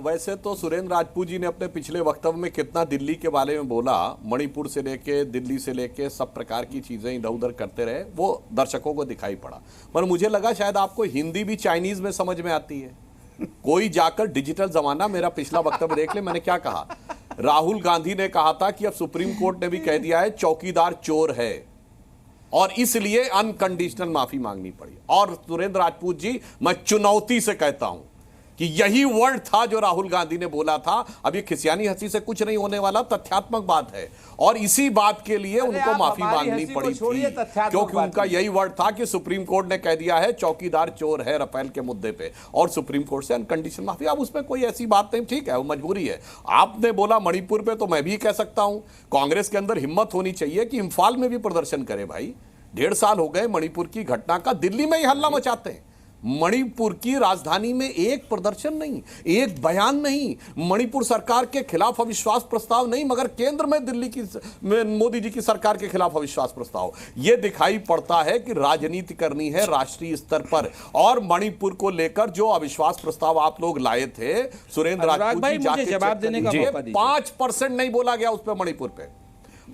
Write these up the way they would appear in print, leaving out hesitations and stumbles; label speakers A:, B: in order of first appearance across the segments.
A: वैसे तो सुरेंद्र राजपूत जी ने अपने पिछले वक्तव्य में कितना दिल्ली के बारे में बोला, मणिपुर से लेके दिल्ली से लेके सब प्रकार की चीजें इधर उधर करते रहे, वो दर्शकों को दिखाई पड़ा। पर मुझे लगा शायद आपको हिंदी भी चाइनीज में समझ में आती है। कोई जाकर डिजिटल जमाना, मेरा पिछला वक्तव्य देख ले, मैंने क्या कहा। राहुल गांधी ने कहा था कि अब सुप्रीम कोर्ट ने भी कह दिया है चौकीदार चोर है और इसलिए अनकंडीशनल माफी मांगनी पड़ी। और सुरेंद्र राजपूत जी, मैं चुनौती से कहता हूं कि यही वर्ड था जो राहुल गांधी ने बोला था। अब ये खिसियानी हंसी से कुछ नहीं होने वाला, तथ्यात्मक बात है और इसी बात के लिए उनको माफी मांगनी पड़ी थी, क्योंकि उनका यही वर्ड था कि सुप्रीम कोर्ट ने कह दिया है चौकीदार चोर है राफेल के मुद्दे पे और सुप्रीम कोर्ट से अनकंडीशनल माफी। अब उसमें कोई ऐसी बात नहीं, ठीक है, वो मजबूरी है। आपने बोला मणिपुर पे, तो मैं भी कह सकता हूं कांग्रेस के अंदर हिम्मत होनी चाहिए कि इंफाल में भी प्रदर्शन करे। भाई 1.5 साल हो गए मणिपुर की घटना का, दिल्ली में ही हल्ला मचाते हैं। मणिपुर की राजधानी में एक प्रदर्शन नहीं, एक बयान नहीं, मणिपुर सरकार के खिलाफ अविश्वास प्रस्ताव नहीं, मगर केंद्र में दिल्ली की मोदी जी की सरकार के खिलाफ अविश्वास प्रस्ताव। यह दिखाई पड़ता है कि राजनीति करनी है राष्ट्रीय स्तर पर। और मणिपुर को लेकर जो अविश्वास प्रस्ताव आप लोग लाए थे, सुरेंद्र राजपूत जी जाके जवाब देने का 5% नहीं बोला गया उस पर, मणिपुर पे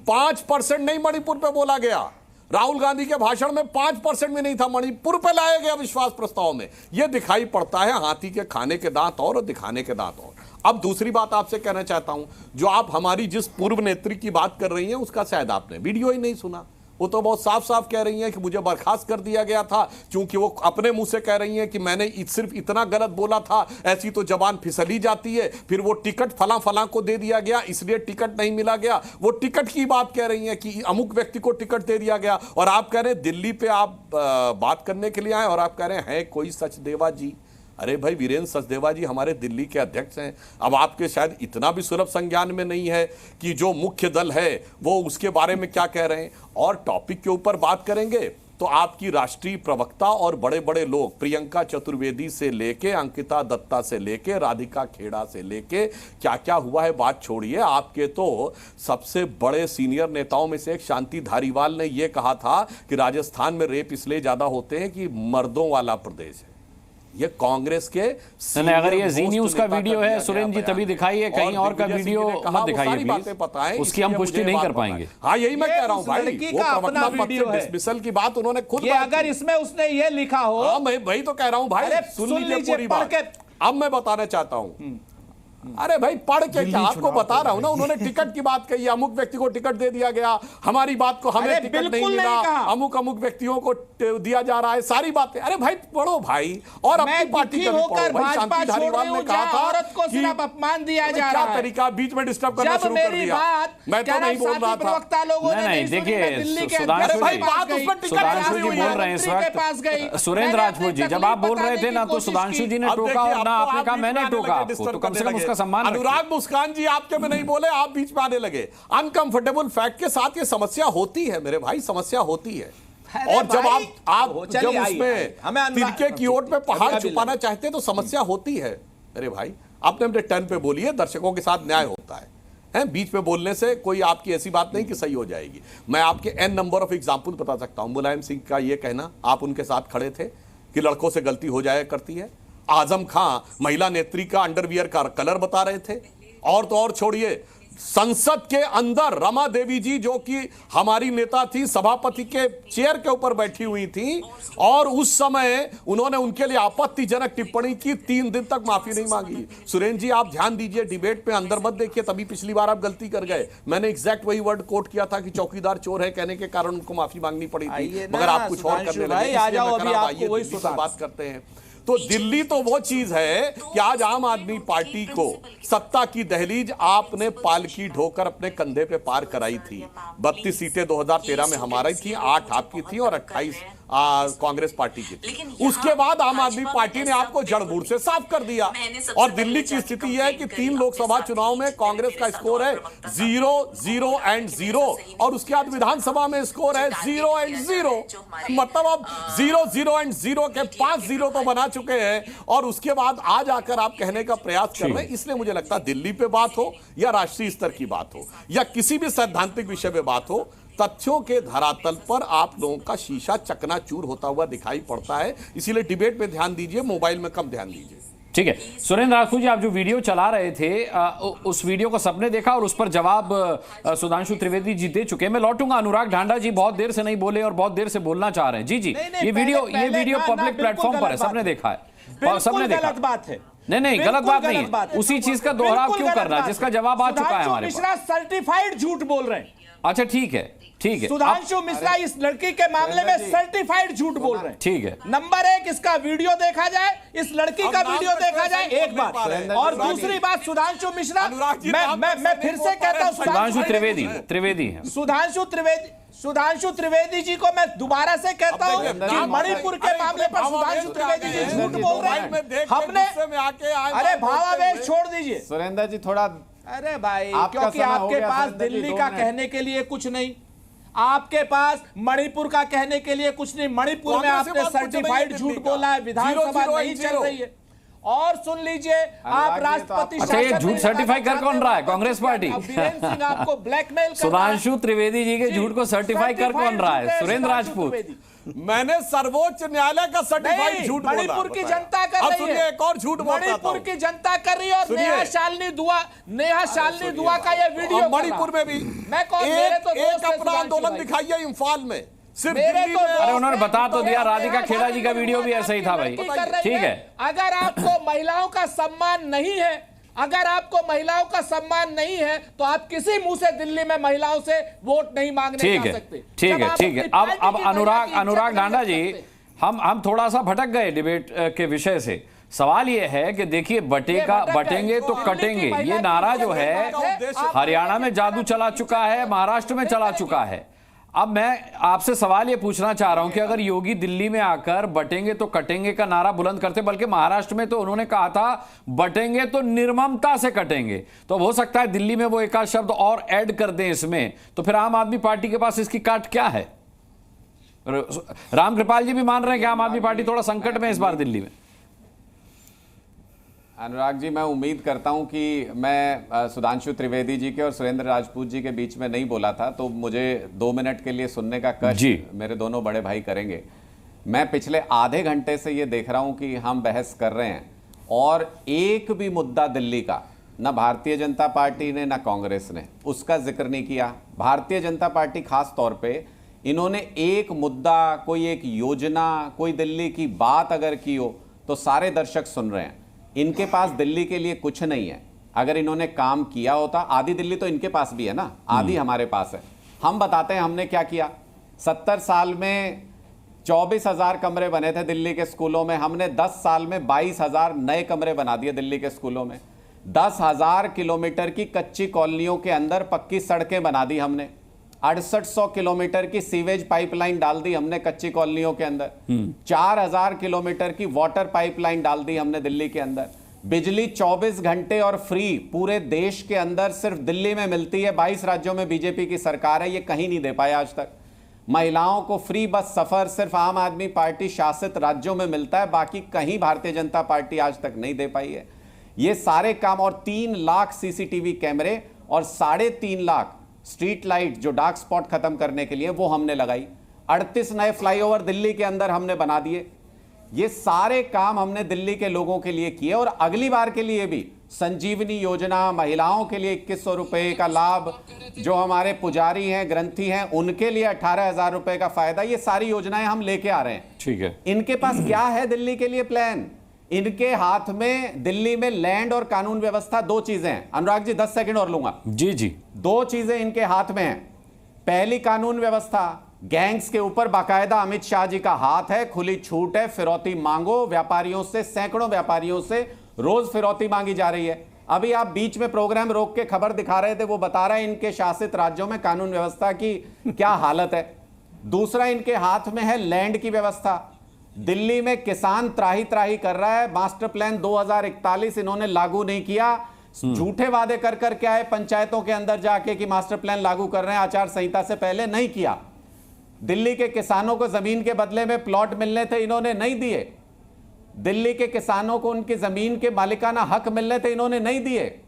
A: 5% नहीं मणिपुर पे बोला गया। राहुल गांधी के भाषण में 5% भी नहीं था, मणिपुर पर लाए गए विश्वास प्रस्ताव में। यह दिखाई पड़ता है हाथी के खाने के दांत और दिखाने के दांत और। अब दूसरी बात आपसे कहना चाहता हूं, जो आप हमारी जिस पूर्व नेत्री की बात कर रही हैं उसका शायद आपने वीडियो ही नहीं सुना। वो तो बहुत साफ साफ कह रही हैं कि मुझे बर्खास्त कर दिया गया था, क्योंकि वो अपने मुंह से कह रही हैं कि मैंने सिर्फ इतना गलत बोला था, ऐसी तो जबान फिसली जाती है। फिर वो टिकट फला फला को दे दिया गया, इसलिए टिकट नहीं मिला गया। वो टिकट की बात कह रही हैं कि अमुक व्यक्ति को टिकट दे दिया गया, और आप कह रहे हैं दिल्ली पे आप बात करने के लिए आए, और आप कह रहे हैं कोई सचदेवा जी। अरे भाई, वीरेंद्र सचदेवा जी हमारे दिल्ली के अध्यक्ष हैं। अब आपके शायद इतना भी सुलभ संज्ञान में नहीं है कि जो मुख्य दल है वो उसके बारे में क्या कह रहे हैं। और टॉपिक के ऊपर बात करेंगे तो आपकी राष्ट्रीय प्रवक्ता और बड़े बड़े लोग, प्रियंका चतुर्वेदी से लेके अंकिता दत्ता से लेके राधिका खेड़ा से लेके क्या क्या हुआ है बात छोड़िए। आपके तो सबसे बड़े सीनियर नेताओं में से एक शांति धारीवाल ने यह कहा था कि राजस्थान में रेप इसलिए ज्यादा होते हैं कि मर्दों वाला प्रदेश है। ये कांग्रेस के
B: अगर ये जी न्यूज का वीडियो है सुरेंद्र जी, तभी दिखाइए, कहीं और का वीडियो मत दिखाइए
A: बातें पता है,
B: उसकी हम पुष्टि नहीं कर पाएंगे।
A: हाँ, यही मैं कह रहा हूँ भाई, वो प्रवक्ता पत्र डिसमिसल की बात उन्होंने खुद,
C: अगर इसमें उसने ये लिखा हो।
A: हाँ, मैं वही तो कह रहा हूँ भाई, सुन लीजिए पूरी बात। अब मैं बताना चाहता हूँ, अरे भाई पढ़ के क्या, आपको बता रहा हूं ना, उन्होंने टिकट की बात कही, अमुक व्यक्ति को टिकट दे दिया गया, हमारी बात को हमें टिकट नहीं मिला, अमुक अमुक व्यक्तियों को दिया जा रहा है, सारी बातें। अरे भाई पढ़ो भाई, और अपनी पार्टी का भी पढ़ो भाई। शांति धारीवाल ने कहा था
C: औरत को सिर्फ अपमान दिया जा रहा है,
A: क्या तरीका, बीच में डिस्टर्ब करना शुरू कर दिया। मैं तो नहीं बोल रहा था।
B: नहीं, देखिए सुधांशु जी बोल रहे हैं इस वक्त। सुरेंद्र राजपूत जी, जब आप बोल रहे थे ना तो सुधांशु जी ने टोका और ना आपने कहा मैंने टोका आपको, तो कम से कम सम्मान।
A: अनुराग मुस्कान जी आपके में नहीं बोले, आप बीच में आने लगे। अनकंफर्टेबल फैक्ट के साथ ये समस्या होती है मेरे भाई, समस्या होती है। और जब आप जब उसमें तिनके की ओट पे पहाड़ छुपाना चाहते हैं तो समस्या होती है मेरे भाई। आपने अपने टर्न पे बोली है, दर्शकों के साथ न्याय होता है, बीच में बोलने से कोई आपकी ऐसी बात नहीं कि सही हो जाएगी। मैं आपके एन नंबर ऑफ एग्जाम्पल बता सकता हूं। मुलायम सिंह का यह कहना, आप उनके साथ खड़े थे कि लड़कों से गलती हो जाया करती है। आजम खां महिला नेत्री का अंडरवियर का कलर बता रहे थे। और तो और छोड़िए, संसद के अंदर रमा देवी जी जो कि हमारी नेता थी, सभापति के चेयर के ऊपर बैठी हुई थी, और उस समय उन्होंने उनके लिए आपत्तिजनक टिप्पणी की, 3 दिन तक माफी नहीं मांगी। सुरेंद्र जी आप ध्यान दीजिए, डिबेट पे अंदर मत देखिए, तभी पिछली बार आप गलती कर गए। मैंने एग्जैक्ट वही वर्ड कोट किया था कि चौकीदार चोर है कहने के कारण उनको माफी मांगनी पड़ी थी, मगर आप कुछ और करने लगे। बात करते हैं तो दिल्ली तो वो चीज है कि आज आम आदमी पार्टी को सत्ता की दहलीज आपने पालकी ढोकर अपने कंधे पे पार कराई थी। 32 सीटें 2013 में हमारी थी, 8 आपकी थी और 28 कांग्रेस पार्टी की थी। उसके बाद आम आदमी पार्टी ने आपको जड़ बूढ़ से साफ कर दिया। और दिल्ली की स्थिति यह है कि 3 लोकसभा चुनाव में कांग्रेस का स्कोर है 0, 0 एंड 0, और उसके बाद विधानसभा में स्कोर है 0 एंड 0। मतलब अब 0, 0 एंड 0 के 5 0 तो बना चुके हैं, और उसके बाद आज आकर आप कहने का प्रयास कर रहे हैं। इसलिए मुझे लगता है दिल्ली पे बात हो या राष्ट्रीय स्तर की बात हो या किसी भी सैद्धांतिक विषय पे बात हो, तथ्यों के धरातल पर आप लोगों का शीशा चकनाचूर होता हुआ दिखाई पड़ता है। इसीलिए डिबेट पे ध्यान दीजिए, मोबाइल में कम ध्यान दीजिए।
B: ठीक है सुरेंद्र राजपूत जी, आप जो वीडियो चला रहे थे उस वीडियो को सबने देखा और उस पर जवाब सुधांशु त्रिवेदी जी दे चुके हैं। मैं लौटूंगा, अनुराग ढांडा जी बहुत देर से नहीं बोले और बहुत देर से बोलना चाह रहे हैं। जी जी, ये वीडियो पब्लिक प्लेटफॉर्म पर है, सबने देखा है, सबने देखा।
C: गलत बात है।
B: नहीं गलत बात नहीं है, उसी चीज का दोहराव क्यों करना है जिसका जवाब आ चुका है हमारे पास।
C: मिश्रा सर्टिफाइड झूठ बोल रहे हैं।
B: अच्छा ठीक है
C: सुधांशु मिश्रा इस लड़की के मामले में सर्टिफाइड झूठ बोल रहे हैं।
B: ठीक है,
C: नंबर 1 इसका वीडियो देखा जाए, इस लड़की का वीडियो देखा जाए, एक बात। और दूसरी बात, सुधांशु मिश्रा, मैं फिर से कहता हूं,
B: सुधांशु त्रिवेदी है,
C: सुधांशु त्रिवेदी जी को मैं दोबारा से कहता हूं कि मणिपुर के मामले पर सुधांशु त्रिवेदी जी झूठ बोल रहे हैं। हमने अरे भावावेश छोड़ दीजिए
D: सुरेंद्र जी थोड़ा।
C: अरे भाई, क्योंकि आपके पास दिल्ली का कहने के लिए कुछ नहीं, आपके पास मणिपुर का कहने के लिए कुछ नहीं। मणिपुर में आपने सर्टिफाइड झूठ बोला है, विधानसभा नहीं चल रही है। और सुन लीजिए, आप राष्ट्रपति
B: अच्छा, ये झूठ सर्टिफाई कर कौन रहा है? कांग्रेस पार्टी।
C: वीरेंद्र सिंह आपको ब्लैकमेल,
B: सुधांशु त्रिवेदी जी के झूठ को सर्टिफाई कर कौन रहा है? सुरेंद्र राजपूत।
A: मैंने सर्वोच्च न्यायालय का सर्टिफाइड झूठ बोला।
C: मणिपुर की जनता कर रही है,
A: एक और झूठ बोलता हूं।
C: मणिपुर की जनता कर रही है। और नेहा शालिनी दुआ का ये वीडियो
A: मणिपुर में भी
C: मैं
A: एक अपना आंदोलन दिखाइए इम्फाल में, सिर्फ दिल्ली में।
B: अरे उन्होंने बता तो दिया, राधिका खेड़ा जी का वीडियो भी ऐसा ही था भाई। ठीक है,
C: अगर आपको महिलाओं का सम्मान नहीं है, अगर आपको महिलाओं का सम्मान नहीं है, तो आप किसी मुंह से दिल्ली में महिलाओं से वोट नहीं मांगने जा सकते।
B: ठीक है। अब अनुराग ढांडा जी, हम थोड़ा सा भटक गए डिबेट के विषय से। सवाल ये है कि देखिए, बटेंगे तो कटेंगे, ये नारा जो है हरियाणा में जादू चला चुका है, महाराष्ट्र में चला चुका है। अब मैं आपसे सवाल ये पूछना चाह रहा हूं कि अगर योगी दिल्ली में आकर बटेंगे तो कटेंगे का नारा बुलंद करते, बल्कि महाराष्ट्र में तो उन्होंने कहा था बटेंगे तो निर्ममता से कटेंगे, तो हो सकता है दिल्ली में वो एक आध शब्द और ऐड कर दें इसमें, तो फिर आम आदमी पार्टी के पास इसकी काट क्या है? रामकृपाल जी भी मान रहे हैं कि आम आदमी पार्टी थोड़ा संकट में इस बार दिल्ली में।
D: अनुराग जी, मैं उम्मीद करता हूं कि मैं सुधांशु त्रिवेदी जी के और सुरेंद्र राजपूत जी के बीच में नहीं बोला था, तो मुझे 2 मिनट के लिए सुनने का कष्ट मेरे दोनों बड़े भाई करेंगे। मैं पिछले आधे घंटे से ये देख रहा हूं कि हम बहस कर रहे हैं और एक भी मुद्दा दिल्ली का ना भारतीय जनता पार्टी ने ना कांग्रेस ने उसका जिक्र नहीं किया। भारतीय जनता पार्टी खास तौर पे, इन्होंने एक मुद्दा, कोई एक योजना, कोई दिल्ली की बात अगर की हो तो सारे दर्शक सुन रहे हैं। इनके पास दिल्ली के लिए कुछ नहीं है। अगर इन्होंने काम किया होता, आधी दिल्ली तो इनके पास भी है ना, आधी हमारे पास है। हम बताते हैं हमने क्या किया। 70 साल में 24,000 कमरे बने थे दिल्ली के स्कूलों में, हमने 10 साल में 22,000 नए कमरे बना दिए दिल्ली के स्कूलों में। 10,000 किलोमीटर की कच्ची कॉलोनियों के अंदर पक्की सड़कें बना दी हमने। 6800 किलोमीटर की सीवेज पाइपलाइन डाल दी हमने कच्ची कॉलोनियों के अंदर। 4000 किलोमीटर की वाटर पाइपलाइन डाल दी हमने दिल्ली के अंदर। बिजली 24 घंटे और फ्री पूरे देश के अंदर सिर्फ दिल्ली में मिलती है। 22 राज्यों में बीजेपी की सरकार है, ये कहीं नहीं दे पाया आज तक। महिलाओं को फ्री बस सफर सिर्फ आम आदमी पार्टी शासित राज्यों में मिलता है, बाकी कहीं भारतीय जनता पार्टी आज तक नहीं दे पाई है। ये सारे काम, और 3 लाख सीसीटीवी कैमरे और 3.5 लाख स्ट्रीट लाइट जो डार्क स्पॉट खत्म करने के लिए, वो हमने लगाई। 38 नए फ्लाईओवर दिल्ली के अंदर हमने बना दिए। ये सारे काम हमने दिल्ली के लोगों के लिए किए। और अगली बार के लिए भी संजीवनी योजना, महिलाओं के लिए 2100 रुपए का लाभ, जो हमारे पुजारी हैं, ग्रंथी हैं, उनके लिए 18,000 रुपए का फायदा, ये सारी योजनाएं हम लेके आ रहे हैं।
B: ठीक है,
D: इनके पास क्या है दिल्ली के लिए प्लान? इनके हाथ में दिल्ली में लैंड और कानून व्यवस्था, 2 चीजें हैं। अनुराग जी 10 सेकंड और लूंगा।
B: जी जी।
D: 2 चीजें इनके हाथ में हैं। पहली कानून व्यवस्था, गैंग्स के ऊपर बाकायदा अमित शाह जी का हाथ है, खुली छूट है, फिरौती मांगो। व्यापारियों से, सैकड़ों व्यापारियों से रोज फिरौती मांगी जा रही है। अभी आप बीच में प्रोग्राम रोक के खबर दिखा रहे थे, वो बता रहा है इनके शासित राज्यों में कानून व्यवस्था की क्या हालत है। दूसरा, इनके हाथ में है लैंड की व्यवस्था। दिल्ली में किसान त्राही त्राही कर रहा है। मास्टर प्लान 2041 इन्होंने लागू नहीं किया। झूठे वादे कर कर क्या है पंचायतों के अंदर जाके कि मास्टर प्लान लागू कर रहे हैं, आचार संहिता से पहले नहीं किया। दिल्ली के किसानों को जमीन के बदले में प्लॉट मिलने थे, इन्होंने नहीं दिए। दिल्ली के किसानों को उनकी जमीन के मालिकाना हक मिलने थे, इन्होंने नहीं दिए।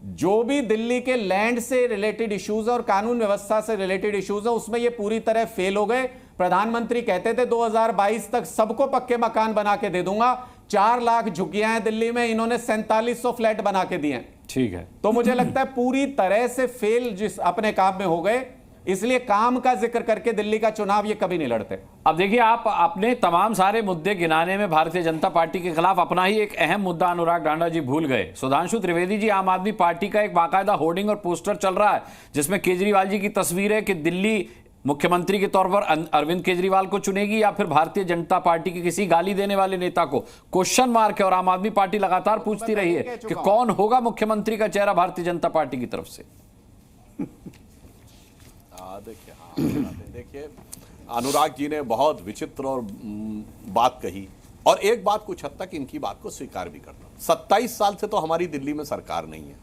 D: जो भी दिल्ली के लैंड से रिलेटेड इश्यूज और कानून व्यवस्था से रिलेटेड इश्यूज है, उसमें ये पूरी तरह फेल हो गए। प्रधानमंत्री कहते थे 2022 तक सबको पक्के मकान बना के दे दूंगा। 4 लाख झुग्गियां हैं दिल्ली में, इन्होंने 4700 फ्लैट बना के दिए हैं।
B: ठीक है,
D: तो मुझे लगता है पूरी तरह से फेल जिस अपने काम में हो गए, इसलिए काम का जिक्र करके दिल्ली का चुनाव ये कभी नहीं लड़ते।
B: अब देखिए, आप अपने तमाम सारे मुद्दे गिनाने में भारतीय जनता पार्टी के खिलाफ अपना ही एक अहम मुद्दा अनुराग डांडा जी भूल गए। सुधांशु त्रिवेदी जी, आम आदमी पार्टी का एक बाकायदा होर्डिंग और पोस्टर चल रहा है जिसमें केजरीवाल जी की तस्वीर है कि दिल्ली मुख्यमंत्री के तौर पर अरविंद केजरीवाल को चुनेगी या फिर भारतीय जनता पार्टी के किसी गाली देने वाले नेता को। क्वेश्चन मार्क है और आम आदमी पार्टी लगातार पूछती रही है कि कौन होगा मुख्यमंत्री का चेहरा भारतीय जनता पार्टी की तरफ से।
A: देखिए, अनुराग जी ने बहुत विचित्र और बात कही, और एक बात कुछ हद तक इनकी बात को स्वीकार भी करता। 27 साल से तो हमारी दिल्ली में सरकार नहीं है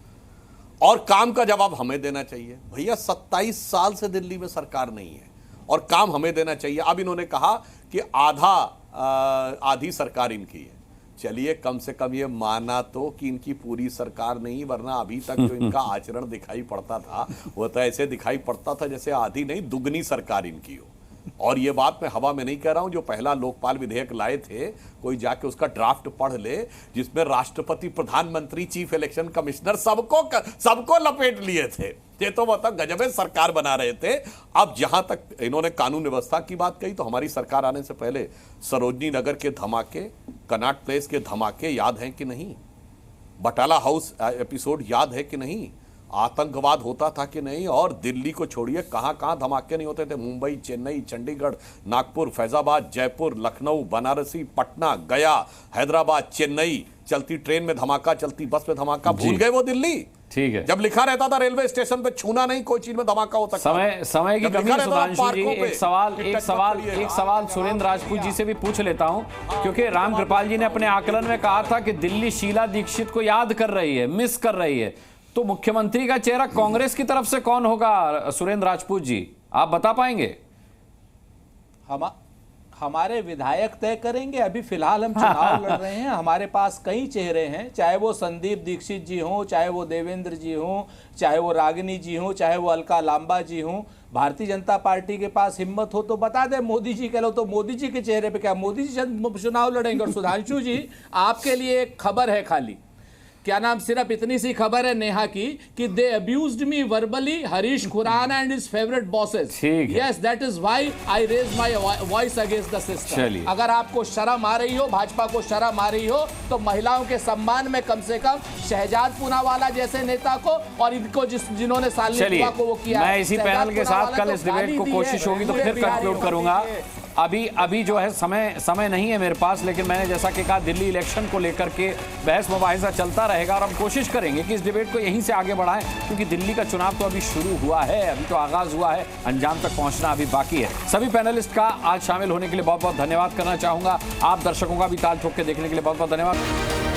A: और काम का जवाब हमें देना चाहिए। भैया 27 साल से दिल्ली में सरकार नहीं है और काम हमें देना चाहिए। अब इन्होंने कहा कि आधी सरकार इनकी है। चलिए, कम से कम ये माना तो कि इनकी पूरी सरकार नहीं, वरना अभी तक जो इनका आचरण दिखाई पड़ता था वो तो ऐसे दिखाई पड़ता था जैसे आधी नहीं दुगनी सरकार इनकी हो। और ये बात मैं हवा में नहीं कह रहा हूं। जो पहला लोकपाल विधेयक लाए थे, कोई जाके उसका ड्राफ्ट पढ़ ले, जिसमें राष्ट्रपति, प्रधानमंत्री, चीफ इलेक्शन कमिश्नर सबको लपेट लिए थे। ये तो मतलब गजबे सरकार बना रहे थे। अब जहां तक इन्होंने कानून व्यवस्था की बात कही, तो हमारी सरकार आने से पहले सरोजनी नगर के धमाके, कनॉट प्लेस के धमाके याद हैं कि नहीं? बटाला हाउस एपिसोड याद है कि नहीं? आतंकवाद होता था कि नहीं? और दिल्ली को छोड़िए, कहां कहां धमाके नहीं होते थे। मुंबई, चेन्नई, चंडीगढ़, नागपुर, फैजाबाद, जयपुर, लखनऊ, बनारसी, पटना, गया, हैदराबाद, चेन्नई, चलती ट्रेन में धमाका, चलती बस में धमाका। भूल गए वो दिल्ली?
B: ठीक है,
A: जब लिखा रहता था रेलवे स्टेशन पे छूना नहीं, कोई चीज में धमाका होता।
B: समय की कमी है सुधांशु जी। एक सवाल सुरेंद्र राजपूत जी से भी पूछ लेता हूं, क्योंकि राम कृपाल जी ने अपने आकलन में कहा था कि दिल्ली शीला दीक्षित को याद कर रही है, मिस कर रही है। तो मुख्यमंत्री का चेहरा कांग्रेस की तरफ से कौन होगा सुरेंद्र राजपूत जी, आप बता पाएंगे?
C: हमारे विधायक तय करेंगे। अभी फिलहाल हम चुनाव लड़ रहे हैं, हमारे पास कई चेहरे हैं, चाहे वो संदीप दीक्षित जी हों, चाहे वो देवेंद्र जी हों, चाहे वो रागिनी जी हों, चाहे वो अलका लांबा जी हों। भारतीय जनता पार्टी के पास हिम्मत हो तो बता दे, मोदी जी कह लो तो मोदी जी के चेहरे पे क्या मोदी जी चुनाव लड़ेंगे। और सुधांशु जी, आपके लिए एक खबर है, खाली क्या नाम, सिर्फ इतनी सी खबर है नेहा की कि they abused me verbally, Harish Khurana and his favourite bosses. Yes, that is why I raise my voice against the system. अगर आपको शर्म आ रही हो, भाजपा को शर्म आ रही हो, तो महिलाओं के सम्मान में कम से कम शहजाद पूनावाला जैसे नेता को और इनको जिन्होंने सालनी को वो किया।
B: मैं इसी पैनल के साथ कल इस डिबेट को कोशिश होगी तो फिर कंक्लूड करूंगा। अभी जो है समय नहीं है मेरे पास, लेकिन मैंने जैसा कि कहा, दिल्ली इलेक्शन को लेकर के बहस मुबाहिसा चलता रहेगा और हम कोशिश करेंगे कि इस डिबेट को यहीं से आगे बढ़ाएं, क्योंकि दिल्ली का चुनाव तो अभी शुरू हुआ है, अभी तो आगाज हुआ है, अंजाम तक पहुंचना अभी बाकी है। सभी पैनलिस्ट का आज शामिल होने के लिए बहुत बहुत धन्यवाद करना चाहूंगा। आप दर्शकों का भी ताल ठोक के देखने के लिए बहुत बहुत धन्यवाद।